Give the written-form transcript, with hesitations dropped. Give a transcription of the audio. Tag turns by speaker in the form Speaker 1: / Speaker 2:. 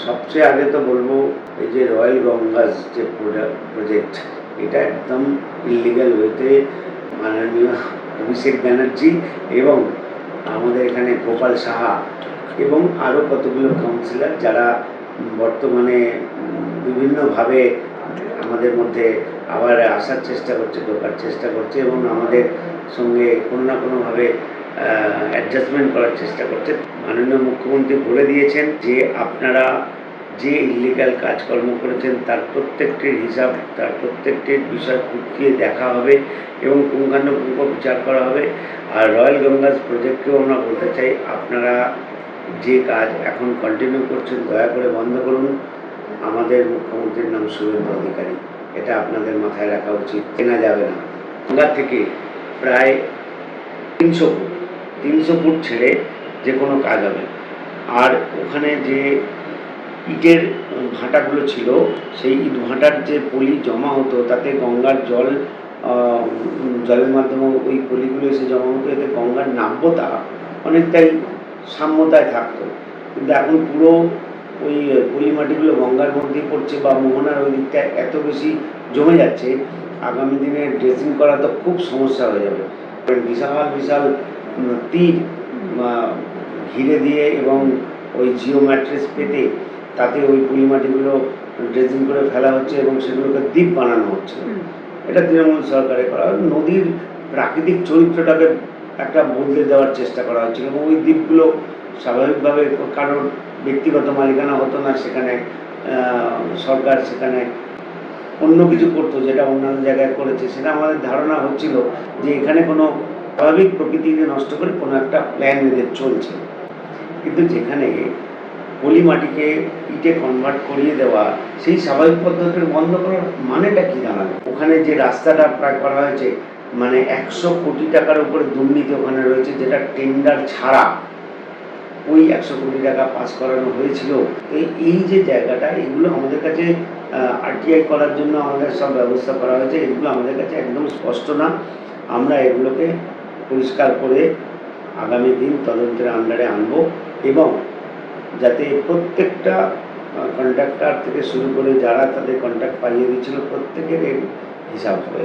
Speaker 1: সবচেয়ে আগে তো বলবো এই যে রয়্যাল গঙ্গাস যে প্রজেক্ট, এটা একদম ইলিগাল ওয়েতে মাননীয় অভিষেক ব্যানার্জি এবং আমাদের এখানে গোপাল সাহা এবং আরও কতগুলো কাউন্সিলর যারা বর্তমানে বিভিন্নভাবে আমাদের মধ্যে আবার আসার চেষ্টা করছে, ঢোকার চেষ্টা করছে এবং আমাদের সঙ্গে কোনো না কোনোভাবে অ্যাডজাস্টমেন্ট করার চেষ্টা করছে। মাননীয় মুখ্যমন্ত্রী বলে দিয়েছেন যে আপনারা যে ইলিগাল কাজকর্ম করেছেন তার প্রত্যেকটির হিসাব, তার প্রত্যেকটির বিষয় খুঁটিয়ে দেখা হবে এবং পুঙ্খানুপুঙ্খ বিচার করা হবে। আর রয়্যাল গঙ্গাস প্রজেক্টকেও আমরা বলতে চাই, আপনারা যে কাজ এখন কন্টিনিউ করছেন দয়া করে বন্ধ করুন। আমাদের মুখ্যমন্ত্রীর নাম শুভেন্দু অধিকারী, এটা আপনাদের মাথায় রাখা উচিত। চেনা যাবে না। গঙ্গা থেকে প্রায় 300 ফুট ছেড়ে যে কোনো কাজ হবে। আর ওখানে যে ইটের ভাটাগুলো ছিল, সেই ইট ভাটার যে পলি জমা হতো তাতে গঙ্গার জলের মাধ্যমে ওই পলিগুলো এসে জমা হতো, এতে গঙ্গার নাব্যতা অনেকটাই সাম্যতায় থাকতো। কিন্তু এখন পুরো ওই পলি মাটিগুলো গঙ্গার মধ্যেই পড়ছে বা মোহনার ওই দিকটা এত বেশি জমে যাচ্ছে, আগামী দিনে ড্রেসিং করা তো খুব সমস্যা হয়ে যাবে। বিশাল বিশাল তীর ঘিরে দিয়ে এবং ওই জিও ম্যাট্রেস পেতে তাতে ওই পলি মাটিগুলো ড্রেসিং করে ফেলা হচ্ছে এবং সেগুলোকে দ্বীপ বানানো হচ্ছে। এটা তৃণমূল সরকারে করা, নদীর প্রাকৃতিক চরিত্রটাকে একটা বদলে দেওয়ার চেষ্টা করা হচ্ছিল এবং ওই দ্বীপগুলো স্বাভাবিকভাবে কারোর ব্যক্তিগত মালিকানা হতো না, সেখানে সরকার সেখানে অন্য কিছু করতো যেটা অন্যান্য জায়গায় করেছে। সেটা আমাদের ধারণা হচ্ছিল যে এখানে কোনো স্বাভাবিক প্রকৃতিকে নষ্ট করে কোনো একটা প্ল্যান এদের চলছে। কিন্তু যেখানে পলি মাটিকে ইটে কনভার্ট করিয়ে দেওয়া, সেই স্বাভাবিক পদ্ধতির বন্ধ করার মানেটা কী দাঁড়াবে? ওখানে যে রাস্তাটা প্রায় করা হয়েছে, মানে 100 কোটি টাকার উপরে দুর্নীতি ওখানে রয়েছে, যেটা টেন্ডার ছাড়া ওই 100 কোটি টাকা পাস করানো হয়েছিল। এই যে জায়গাটা, এগুলো আমাদের কাছে আরটিআই করার জন্য আমাদের সব ব্যবস্থা করা হয়েছে, এগুলো আমাদের কাছে একদম স্পষ্ট না। আমরা এগুলোকে পরিষ্কার করে আগামী দিন তদন্তের আন্ডারে আনবো এবং যাতে প্রত্যেকটা কন্ট্রাক্টর থেকে শুরু করে যারা তাদের কন্ট্রাক্ট পাইয়ে দিচ্ছিল প্রত্যেকের হিসাব হবে।